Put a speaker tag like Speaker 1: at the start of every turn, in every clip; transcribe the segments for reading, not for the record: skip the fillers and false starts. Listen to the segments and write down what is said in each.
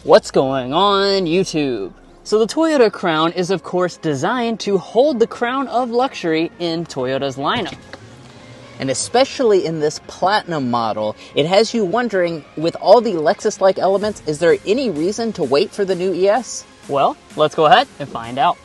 Speaker 1: What's going on, YouTube? So the Toyota Crown is of course designed to hold the crown of luxury in Toyota's lineup. And especially in this Platinum model, it has you wondering, with all the Lexus-like elements, is there any reason to wait for the new ES? Well, let's go ahead and find out.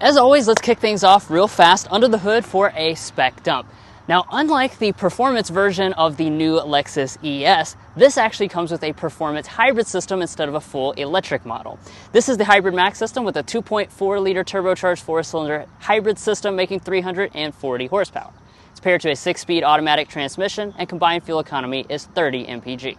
Speaker 1: As always, let's kick things off real fast under the hood for a spec dump. Now, unlike the performance version of the new Lexus ES, this actually comes with a performance hybrid system instead of a full electric model. This is the Hybrid Max system with a 2.4-liter turbocharged 4-cylinder hybrid system making 340 horsepower. It's paired to a 6-speed automatic transmission, and combined fuel economy is 30 mpg.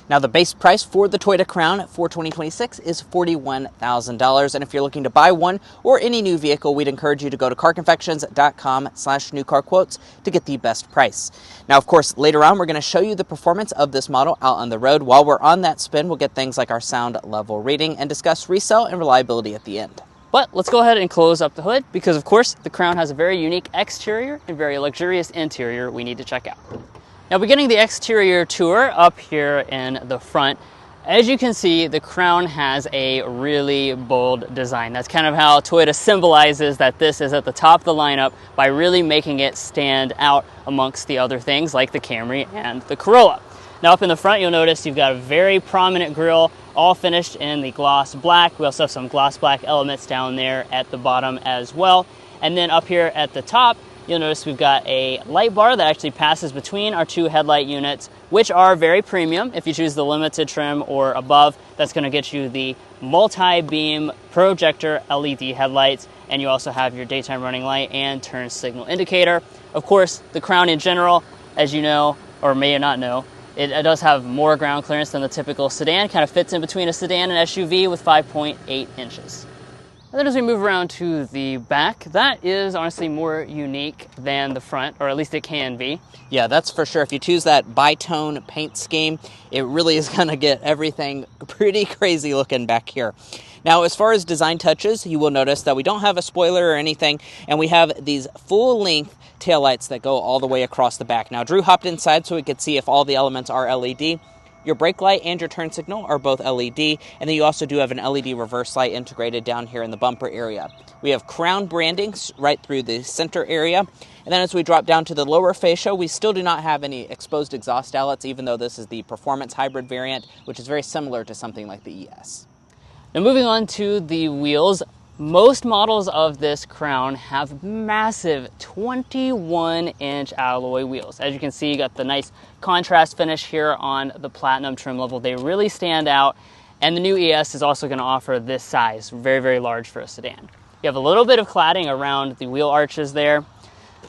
Speaker 1: Now, the base price for the Toyota Crown for 2026 is $41,000. And if you're looking to buy one or any new vehicle, we'd encourage you to go to carconfections.com/newcarquotes to get the best price. Now, of course, later on, we're going to show you the performance of this model out on the road. While we're on that spin, we'll get things like our sound level rating and discuss resale and reliability at the end. But let's go ahead and close up the hood because, of course, the Crown has a very unique exterior and very luxurious interior we need to check out. Now, beginning the exterior tour up here in the front, as you can see, the Crown has a really bold design. That's kind of how Toyota symbolizes that this is at the top of the lineup by really making it stand out amongst the other things like the Camry and the Corolla. Now, up in the front, you'll notice you've got a very prominent grille, all finished in the gloss black. We also have some gloss black elements down there at the bottom as well. And then up here at the top, you'll notice we've got a light bar that actually passes between our two headlight units, which are very premium. If you choose the limited trim or above, that's going to get you the multi-beam projector LED headlights, and you also have your daytime running light and turn signal indicator. Of course, the Crown in general, as you know, or may not know, it does have more ground clearance than the typical sedan. Kind of fits in between a sedan and SUV with 5.8 inches. And then as we move around to the back, that is honestly more unique than the front, or at least it can be. Yeah, that's for sure. If you choose that bi-tone paint scheme, it really is going to get everything pretty crazy looking back here. Now, as far as design touches, you will notice that we don't have a spoiler or anything, and we have these full-length taillights that go all the way across the back. Now, Drew hopped inside so we could see if all the elements are LED. Your brake light and your turn signal are both LED, and then you also do have an LED reverse light integrated down here in the bumper area. We have Crown branding right through the center area, and then as we drop down to the lower fascia, we still do not have any exposed exhaust outlets, even though this is the performance hybrid variant, which is very similar to something like the ES. Now, moving on to the wheels. Most models of this Crown have massive 21-inch alloy wheels. As you can see, you got the nice contrast finish here on the Platinum trim level. They really stand out, and the new ES is also going to offer this size, very, very large for a sedan. You have a little bit of cladding around the wheel arches there.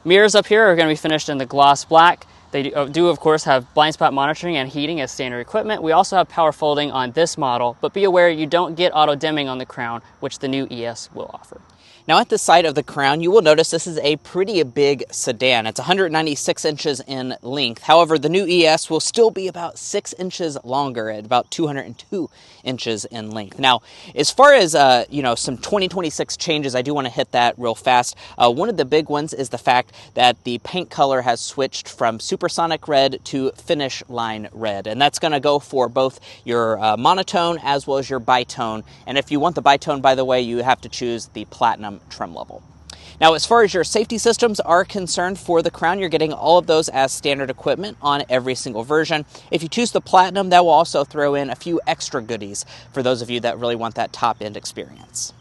Speaker 1: Mirrors up here are going to be finished in the gloss black. They do, of course, have blind spot monitoring and heating as standard equipment. We also have power folding on this model, but be aware you don't get auto dimming on the Crown, which the new ES will offer. Now, at the side of the Crown, you will notice this is a pretty big sedan. It's 196 inches in length. However, the new ES will still be about 6 inches longer at about 202 inches in length. Now, as far as, some 2026 changes, I do want to hit that real fast. One of the big ones is the fact that the paint color has switched from supersonic red to finish line red. And that's going to go for both your monotone as well as your bitone. And if you want the bitone, by the way, you have to choose the Platinum trim level. Now, as far as your safety systems are concerned for the Crown, you're getting all of those as standard equipment on every single version. If you choose the Platinum, that will also throw in a few extra goodies for those of you that really want that top-end experience.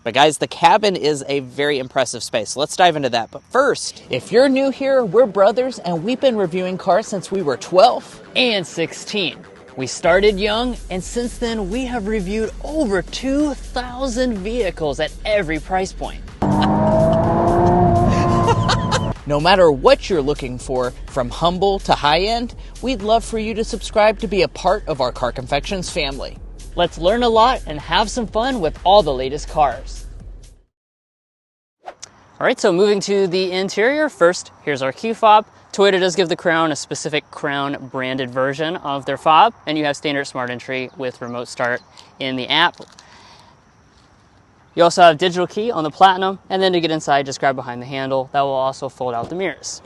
Speaker 1: But guys, the cabin is a very impressive space. So let's dive into that. But first, if you're new here, we're brothers, and we've been reviewing cars since we were 12 and 16. We started young, and since then, we have reviewed over 2,000 vehicles at every price point. No matter what you're looking for, from humble to high-end, we'd love for you to subscribe to be a part of our Car Confections family. Let's learn a lot and have some fun with all the latest cars.
Speaker 2: All right, so moving to the interior, first, here's our key fob. Toyota does give the Crown a specific Crown branded version of their fob, and you have standard smart entry with remote start in the app. You also have digital key on the Platinum, and then to get inside, just grab behind the handle. That will also fold out the mirrors.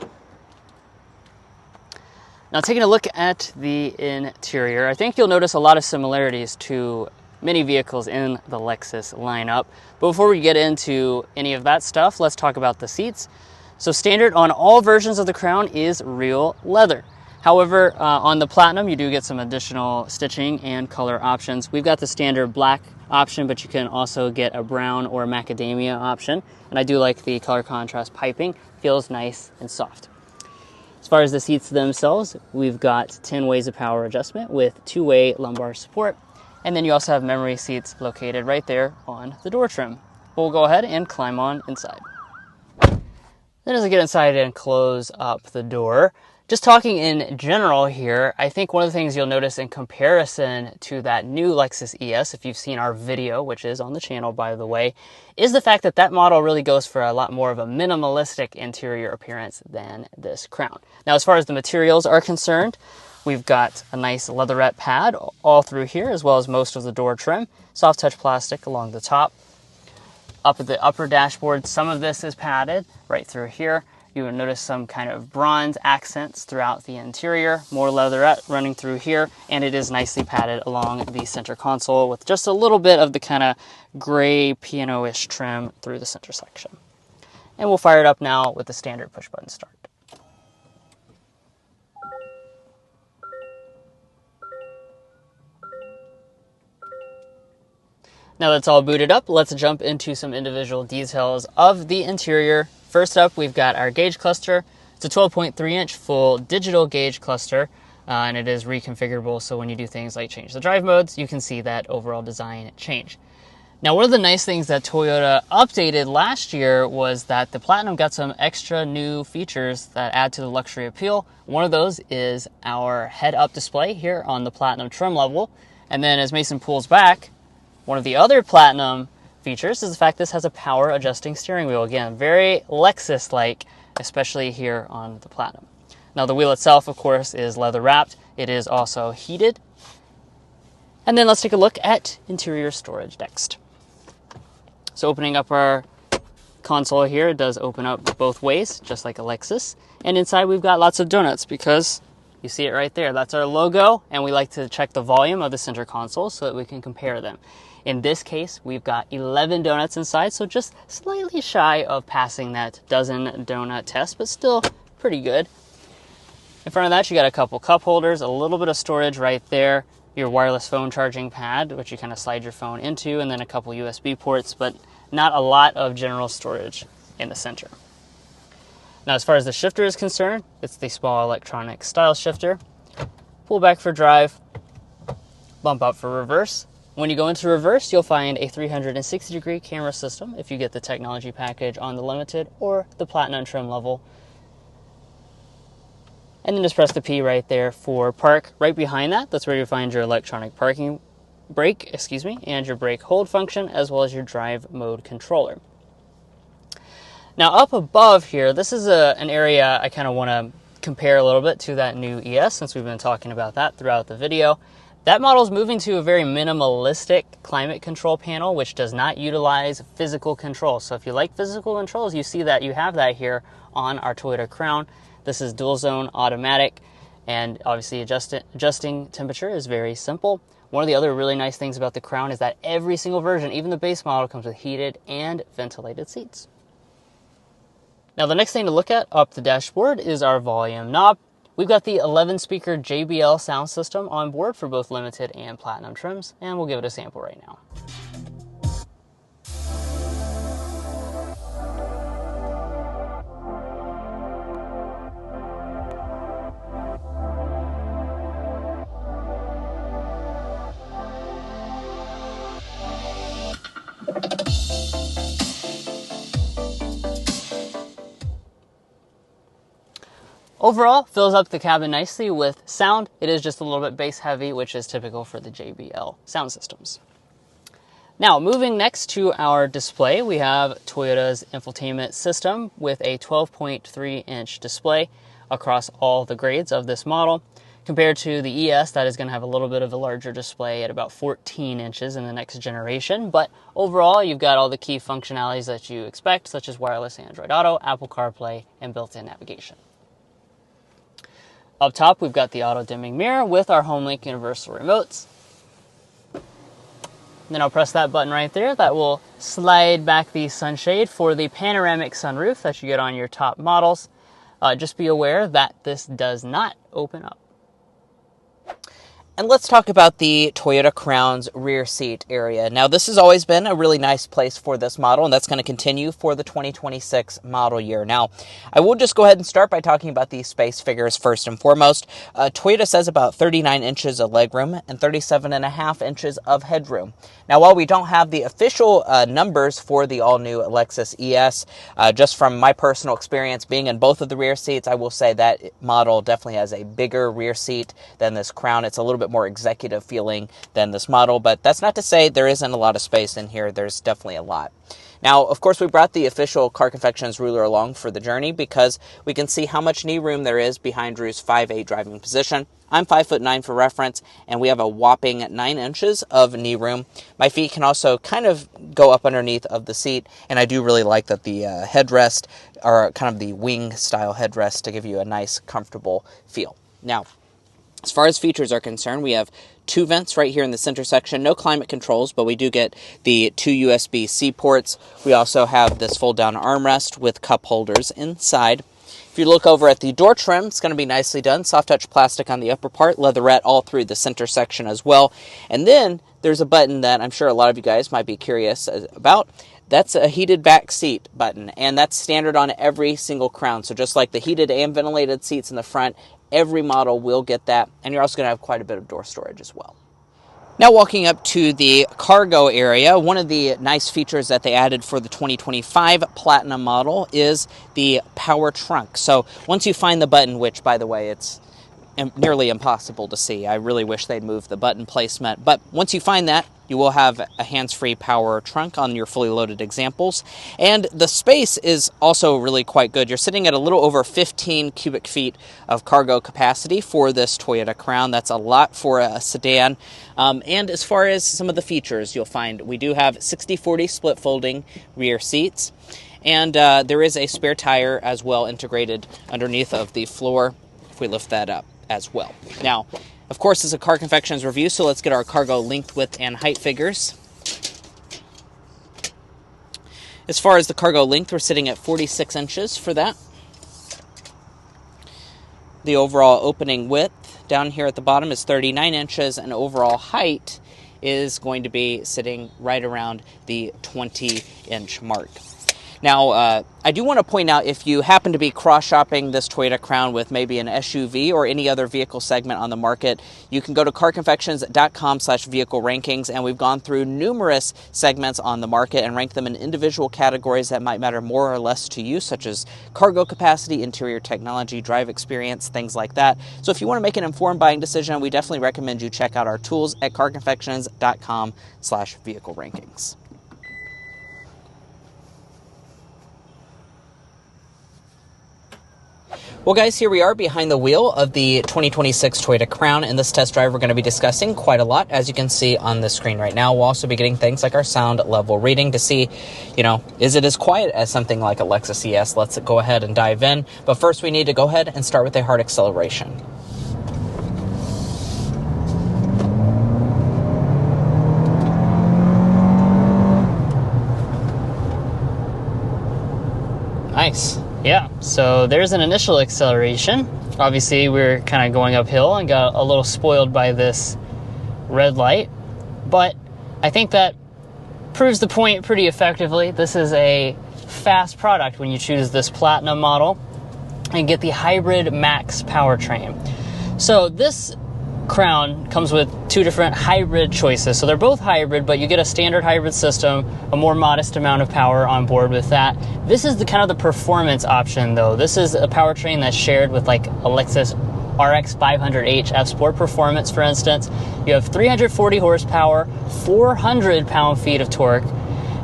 Speaker 2: Now, taking a look at the interior, I think you'll notice a lot of similarities to many vehicles in the Lexus lineup. But before we get into any of that stuff, let's talk about the seats. So standard on all versions of the Crown is real leather. However, on the Platinum, you do get some additional stitching and color options. We've got the standard black option, but you can also get a brown or a macadamia option. And I do like the color contrast piping. Feels nice and soft. As far as the seats themselves, we've got 10 ways of power adjustment with 2-way lumbar support. And then you also have memory seats located right there on the door trim. We'll go ahead and climb on inside. Then as I get inside and close up the door, just talking in general here, I think one of the things you'll notice in comparison to that new Lexus ES, if you've seen our video, which is on the channel by the way, is the fact that that model really goes for a lot more of a minimalistic interior appearance than this Crown. Now, as far as the materials are concerned, we've got a nice leatherette pad all through here, as well as most of the door trim, soft touch plastic along the top. Up at the upper dashboard, some of this is padded right through here. You will notice some kind of bronze accents throughout the interior, more leatherette running through here, and it is nicely padded along the center console with just a little bit of the kind of gray piano-ish trim through the center section. And we'll fire it up now with the standard push button start. Now that's all booted up, let's jump into some individual details of the interior. First up, we've got our gauge cluster. It's a 12.3-inch full digital gauge cluster, and it is reconfigurable, so when you do things like change the drive modes, you can see that overall design change. Now, one of the nice things that Toyota updated last year was that the Platinum got some extra new features that add to the luxury appeal. One of those is our head-up display here on the Platinum trim level, and then as Mason pulls back, one of the other Platinum features is the fact this has a power adjusting steering wheel. Again, very Lexus-like, especially here on the Platinum. Now the wheel itself, of course, is leather wrapped. It is also heated. And then let's take a look at interior storage next. So opening up our console here, it does open up both ways, just like a Lexus. And inside we've got lots of donuts because you see it right there. That's our logo, and we like to check the volume of the center console so that we can compare them. In this case, we've got 11 donuts inside, so just slightly shy of passing that dozen donut test, but still pretty good. In front of that, you got a couple cup holders, a little bit of storage right there, your wireless phone charging pad, which you kind of slide your phone into, and then a couple USB ports, but not a lot of general storage in the center. Now, as far as the shifter is concerned, it's the small electronic style shifter. Pull back for drive, bump up for reverse. When you go into reverse, you'll find a 360-degree camera system if you get the technology package on the Limited or the Platinum trim level. And then just press the P right there for park. Right behind that, that's where you'll find your electronic parking brake, and your brake hold function, as well as your drive mode controller. Now up above here, this is an area I kind of want to compare a little bit to that new ES, since we've been talking about that throughout the video. That model is moving to a very minimalistic climate control panel, which does not utilize physical control. So if you like physical controls, you see that you have that here on our Toyota Crown. This is dual zone automatic, and obviously adjusting temperature is very simple. One of the other really nice things about the Crown is that every single version, even the base model, comes with heated and ventilated seats. Now the next thing to look at up the dashboard is our volume knob. We've got the 11-speaker JBL sound system on board for both Limited and Platinum trims, and we'll give it a sample right now. Overall, fills up the cabin nicely with sound. It is just a little bit bass heavy, which is typical for the JBL sound systems. Now, moving next to our display, we have Toyota's infotainment system with a 12.3-inch display across all the grades of this model, compared to the ES that is going to have a little bit of a larger display at about 14 inches in the next generation. But overall, you've got all the key functionalities that you expect, such as wireless Android Auto, Apple CarPlay, and built-in navigation. Up top, we've got the auto-dimming mirror with our HomeLink universal remotes. Then I'll press that button right there. That will slide back the sunshade for the panoramic sunroof that you get on your top models. Just be aware that this does not open up.
Speaker 1: And let's talk about the Toyota Crown's rear seat area. Now, this has always been a really nice place for this model, and that's going to continue for the 2026 model year. Now, I will just go ahead and start by talking about these space figures first and foremost. Toyota says about 39 inches of legroom and 37.5 inches of headroom. Now, while we don't have the official numbers for the all-new Lexus ES, just from my personal experience being in both of the rear seats, I will say that model definitely has a bigger rear seat than this Crown. It's a little bit more executive feeling than this model, but that's not to say there isn't a lot of space in here. There's definitely a lot. Now, of course, we brought the official Car Confections ruler along for the journey because we can see how much knee room there is behind Drew's 5'8" driving position. I'm 5'9" for reference, and we have a whopping 9 inches of knee room. My feet can also kind of go up underneath of the seat, and I do really like that the headrest are kind of the wing-style headrest to give you a nice, comfortable feel. Now, as far as features are concerned, we have 2 vents right here in the center section. No climate controls, but we do get the 2 USB-C ports. We also have this fold-down armrest with cup holders inside. If you look over at the door trim, it's going to be nicely done. Soft touch plastic on the upper part, leatherette all through the center section as well. And then there's a button that I'm sure a lot of you guys might be curious about. That's a heated back seat button, and that's standard on every single Crown. So just like the heated and ventilated seats in the front, every model will get that, and you're also going to have quite a bit of door storage as well. Now, walking up to the cargo area, one of the nice features that they added for the 2025 Platinum model is the power trunk. So once you find the button, which, by the way, it's nearly impossible to see. I really wish they'd move the button placement. But once you find that, you will have a hands-free power trunk on your fully loaded examples. And the space is also really quite good. You're sitting at a little over 15 cubic feet of cargo capacity for this Toyota Crown. That's a lot for a sedan. And as far as some of the features, you'll find we do have 60/40 split folding rear seats. And there is a spare tire as well integrated underneath of the floor if we lift that up as well. Now, of course, it's a Car Confections review, so let's get our cargo length, width, and height figures. As far as the cargo length, we're sitting at 46 inches for that. The overall opening width down here at the bottom is 39 inches, and overall height is going to be sitting right around the 20-inch mark. Now, I do want to point out, if you happen to be cross-shopping this Toyota Crown with maybe an SUV or any other vehicle segment on the market, you can go to carconfections.com/vehicle rankings, and we've gone through numerous segments on the market and ranked them in individual categories that might matter more or less to you, such as cargo capacity, interior technology, drive experience, things like that. So if you want to make an informed buying decision, we definitely recommend you check out our tools at carconfections.com/vehicle rankings. Well, guys, here we are behind the wheel of the 2026 Toyota Crown. In this test drive, we're going to be discussing quite a lot, as you can see on the screen right now. We'll also be getting things like our sound level reading to see, is it as quiet as something like a Lexus ES? Let's go ahead and dive in. But first, we need to go ahead and start with a hard acceleration.
Speaker 2: Nice. Yeah, so there's an initial acceleration. Obviously, we're kind of going uphill and got a little spoiled by this red light, but I think that proves the point pretty effectively. This is a fast product when you choose this Platinum model and get the Hybrid Max powertrain. So this Crown comes with 2 different hybrid choices. So they're both hybrid, but you get a standard hybrid system, a more modest amount of power on board with that. This is the kind of the performance option, though. This is a powertrain that's shared with like a Lexus RX 500h F-Sport performance, for instance. You have 340 horsepower, 400 pound-feet of torque,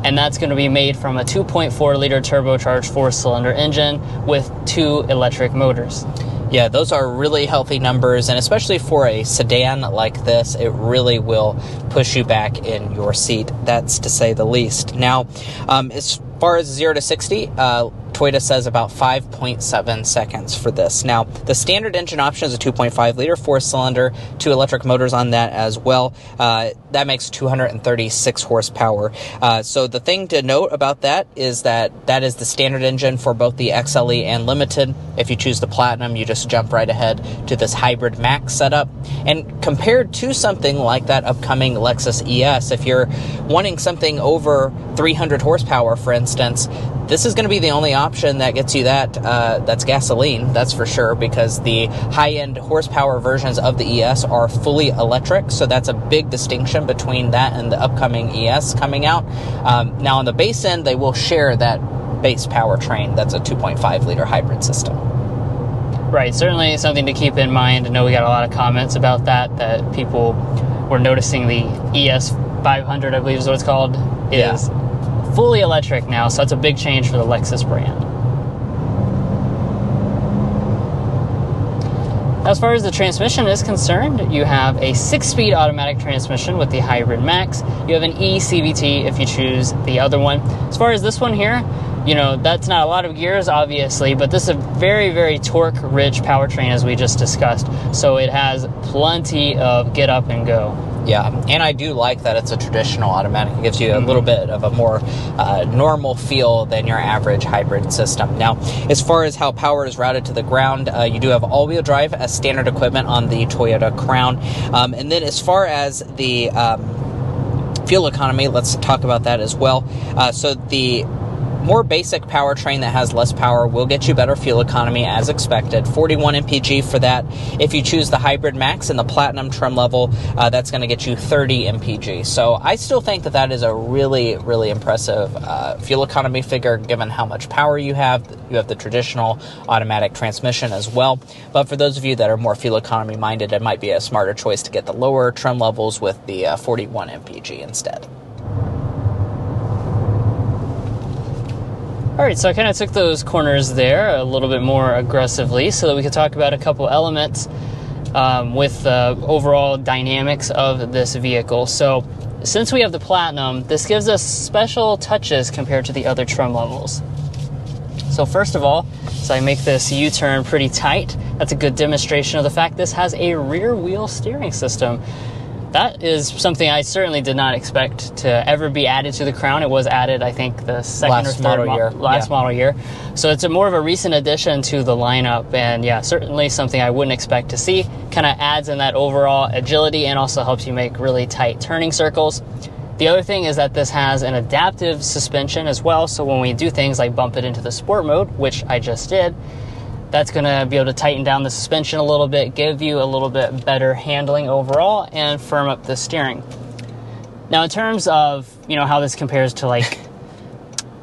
Speaker 2: and that's going to be made from a 2.4-liter turbocharged 4-cylinder engine with 2 electric motors.
Speaker 1: Yeah, those are really healthy numbers, and especially for a sedan like this, it really will push you back in your seat. That's to say the least. Now, as far as 0 to 60, Toyota says about 5.7 seconds for this. Now, the standard engine option is a 2.5-liter 4-cylinder, 2 electric motors on that as well. That makes 236 horsepower. So the thing to note about that is that is the standard engine for both the XLE and Limited. If you choose the Platinum, you just jump right ahead to this Hybrid Max setup. And compared to something like that upcoming Lexus ES, if you're wanting something over 300 horsepower, for instance, this is going to be the only option that gets you that. That's gasoline, that's for sure, because the high-end horsepower versions of the ES are fully electric, so that's a big distinction between that and the upcoming ES coming out. Now, on the base end, they will share that base powertrain. That's a 2.5-liter hybrid system.
Speaker 2: Right, certainly something to keep in mind. I know we got a lot of comments about that people were noticing the ES 500, I believe is what it's called, is fully electric now, so that's a big change for the Lexus brand. As far as the transmission is concerned, you have a 6-speed automatic transmission with the Hybrid Max. You have an eCVT if you choose the other one. As far as this one here, you know, that's not a lot of gears, obviously, but this is a very, very torque-rich powertrain, as we just discussed. So it has plenty of get up and go.
Speaker 1: Yeah, and I do like that it's a traditional automatic. It gives you a little bit of a more normal feel than your average hybrid system. Now, as far as how power is routed to the ground, you do have all-wheel drive as standard equipment on the Toyota Crown. And then as far as the fuel economy, let's talk about that as well. So the more basic powertrain that has less power will get you better fuel economy as expected. 41 mpg for that. If you choose the Hybrid Max and the Platinum trim level, that's going to get you 30 mpg. So I still think that is a really, really impressive fuel economy figure given how much power you have. You have the traditional automatic transmission as well. But for those of you that are more fuel economy minded, it might be a smarter choice to get the lower trim levels with the 41 mpg instead.
Speaker 2: All right, so I kind of took those corners there a little bit more aggressively so that we could talk about a couple elements with the overall dynamics of this vehicle. So since we have the Platinum, this gives us special touches compared to the other trim levels. So first of all, so I make this U-turn pretty tight. That's a good demonstration of the fact this has a rear wheel steering system. That is something I certainly did not expect to ever be added to the Crown. It was added, I think, the second or third model year. So it's more of a recent addition to the lineup, and yeah, certainly something I wouldn't expect to see. Kind of adds in that overall agility and also helps you make really tight turning circles. The other thing is that this has an adaptive suspension as well, so when we do things like bump it into the sport mode, which I just did, that's going to be able to tighten down the suspension a little bit, give you a little bit better handling overall, and firm up the steering. Now, in terms of, you know, how this compares to like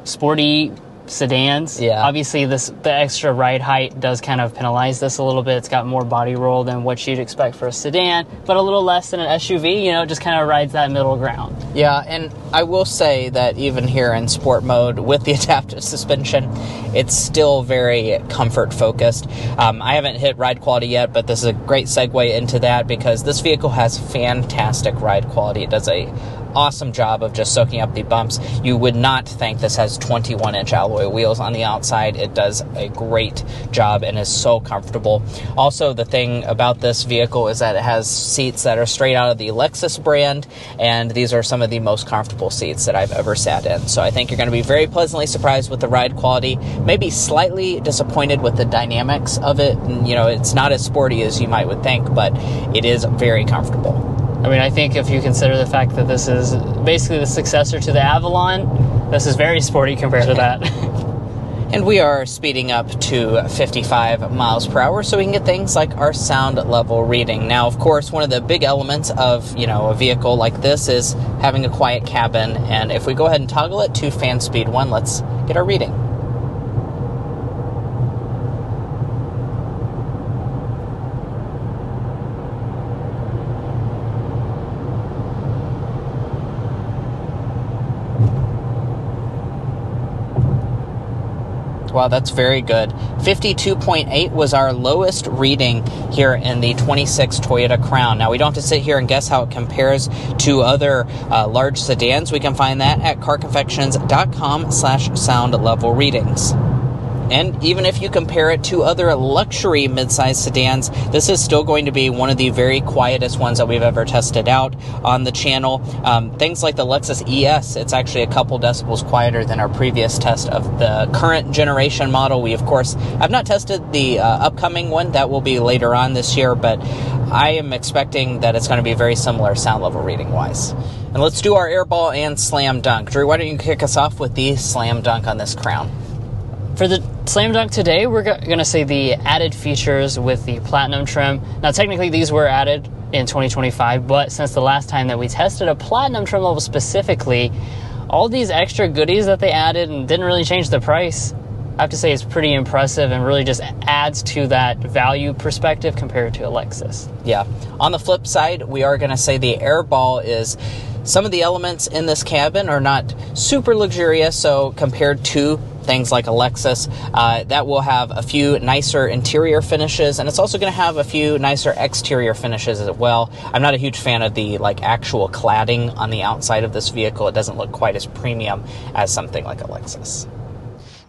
Speaker 2: sporty sedans, obviously the extra ride height does kind of penalize this a little bit. It's got more body roll than what you'd expect for a sedan, but a little less than an SUV. You know, it just kind of rides that middle ground.
Speaker 1: Yeah, and I will say that even here in sport mode with the adaptive suspension, it's still very comfort focused. I haven't hit ride quality yet, but this is a great segue into that because this vehicle has fantastic ride quality. It does a awesome job of just soaking up the bumps. You would not think this has 21-inch alloy wheels on the outside. It does a great job and is so comfortable. Also, the thing about this vehicle is that it has seats that are straight out of the Lexus brand, and these are some of the most comfortable seats that I've ever sat in. So I think you're going to be very pleasantly surprised with the ride quality, maybe slightly disappointed with the dynamics of it. You know, it's not as sporty as you might would think, but it is very comfortable.
Speaker 2: I mean, I think if you consider the fact that this is basically the successor to the Avalon, this is very sporty compared to that.
Speaker 1: And we are speeding up to 55 miles per hour so we can get things like our sound level reading. Now, of course, one of the big elements of, you know, a vehicle like this is having a quiet cabin. And if we go ahead and toggle it to fan speed 1, let's get our reading. Wow, that's very good. 52.8 was our lowest reading here in the 26 Toyota Crown. Now, we don't have to sit here and guess how it compares to other large sedans. We can find that at carconfections.com/sound level readings. And even if you compare it to other luxury midsize sedans, this is still going to be one of the very quietest ones that we've ever tested out on the channel. Things like the Lexus ES, it's actually a couple decibels quieter than our previous test of the current generation model. We, of course, have not tested the upcoming one. That will be later on this year, but I am expecting that it's going to be very similar sound level reading-wise. And let's do our airball and slam dunk. Drew, why don't you kick us off with the slam dunk on this Crown?
Speaker 2: For the Slam Dunk today, we're going to say the added features with the Platinum trim. Now, technically, these were added in 2025, but since the last time that we tested a Platinum trim level specifically, all these extra goodies that they added and didn't really change the price, I have to say it's pretty impressive and really just adds to that value perspective compared to a Lexus.
Speaker 1: Yeah. On the flip side, we are going to say the airball is... Some of the elements in this cabin are not super luxurious, so compared to things like a Lexus, that will have a few nicer interior finishes, and it's also going to have a few nicer exterior finishes as well. I'm not a huge fan of the actual cladding on the outside of this vehicle. It doesn't look quite as premium as something like a Lexus.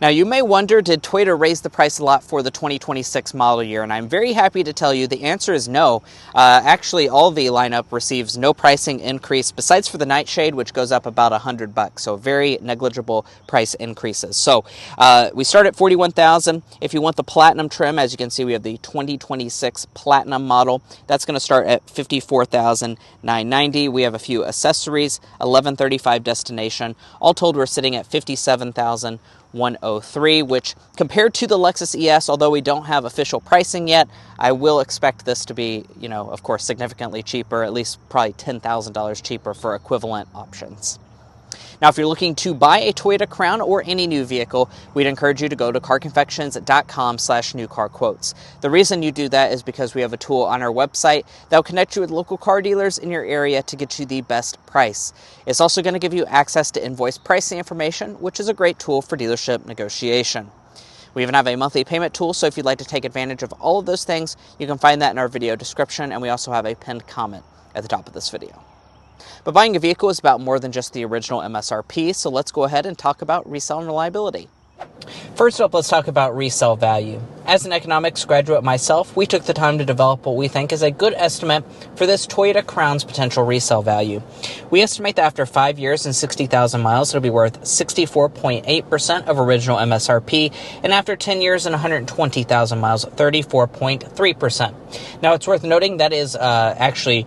Speaker 1: Now, you may wonder, did Toyota raise the price a lot for the 2026 model year? And I'm very happy to tell you the answer is no. Actually, all the lineup receives no pricing increase, besides for the Nightshade, which goes up about $100. So very negligible price increases. So we start at $41,000. If you want the Platinum trim, as you can see, we have the 2026 Platinum model. That's going to start at $54,990. We have a few accessories, $1135 destination. All told, we're sitting at $57,103, which compared to the Lexus ES, although we don't have official pricing yet, I will expect this to be, of course, significantly cheaper, at least probably $10,000 cheaper for equivalent options. Now, if you're looking to buy a Toyota Crown or any new vehicle, we'd encourage you to go to carconfections.com/newcarquotes. The reason you do that is because we have a tool on our website that will connect you with local car dealers in your area to get you the best price. It's also going to give you access to invoice pricing information, which is a great tool for dealership negotiation. We even have a monthly payment tool, so if you'd like to take advantage of all of those things, you can find that in our video description, and we also have a pinned comment at the top of this video. But buying a vehicle is about more than just the original MSRP, so let's go ahead and talk about resale and reliability. First up, let's talk about resale value. As an economics graduate myself, we took the time to develop what we think is a good estimate for this Toyota Crown's potential resale value. We estimate that after 5 years and 60,000 miles, it'll be worth 64.8% of original MSRP, and after 10 years and 120,000 miles, 34.3%. Now, it's worth noting that is actually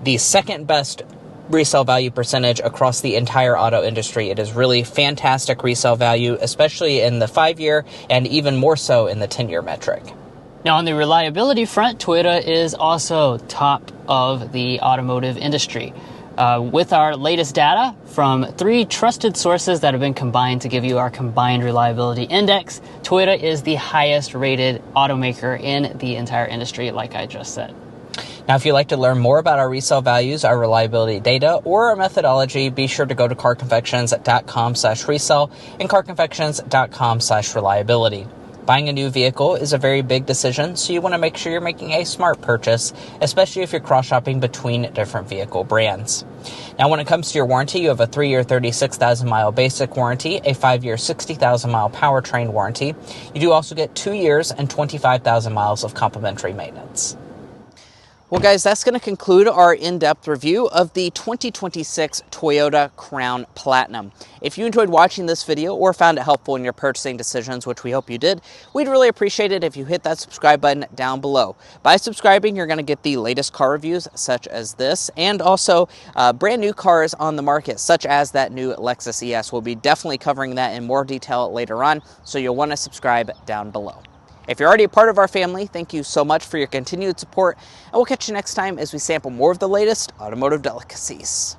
Speaker 1: the second best resale value percentage across the entire auto industry. It is really fantastic resale value, especially in the 5-year and even more so in the 10-year metric.
Speaker 2: Now, on the reliability front, Toyota is also top of the automotive industry. With our latest data from 3 trusted sources that have been combined to give you our combined reliability index, Toyota is the highest rated automaker in the entire industry, like I just said.
Speaker 1: Now, if you'd like to learn more about our resale values, our reliability data, or our methodology, be sure to go to carconfections.com/resale and carconfections.com/reliability. Buying a new vehicle is a very big decision, so you want to make sure you're making a smart purchase, especially if you're cross-shopping between different vehicle brands. Now, when it comes to your warranty, you have a 3-year 36,000-mile basic warranty, a 5-year 60,000-mile powertrain warranty. You do also get 2 years and 25,000 miles of complimentary maintenance. Well, guys, that's going to conclude our in-depth review of the 2026 Toyota Crown Platinum. If you enjoyed watching this video or found it helpful in your purchasing decisions, which we hope you did, we'd really appreciate it if you hit that subscribe button down below. By subscribing, you're going to get the latest car reviews such as this, and also brand new cars on the market, such as that new Lexus ES. We'll be definitely covering that in more detail later on, so you'll want to subscribe down below. If you're already a part of our family, thank you so much for your continued support, and we'll catch you next time as we sample more of the latest automotive delicacies.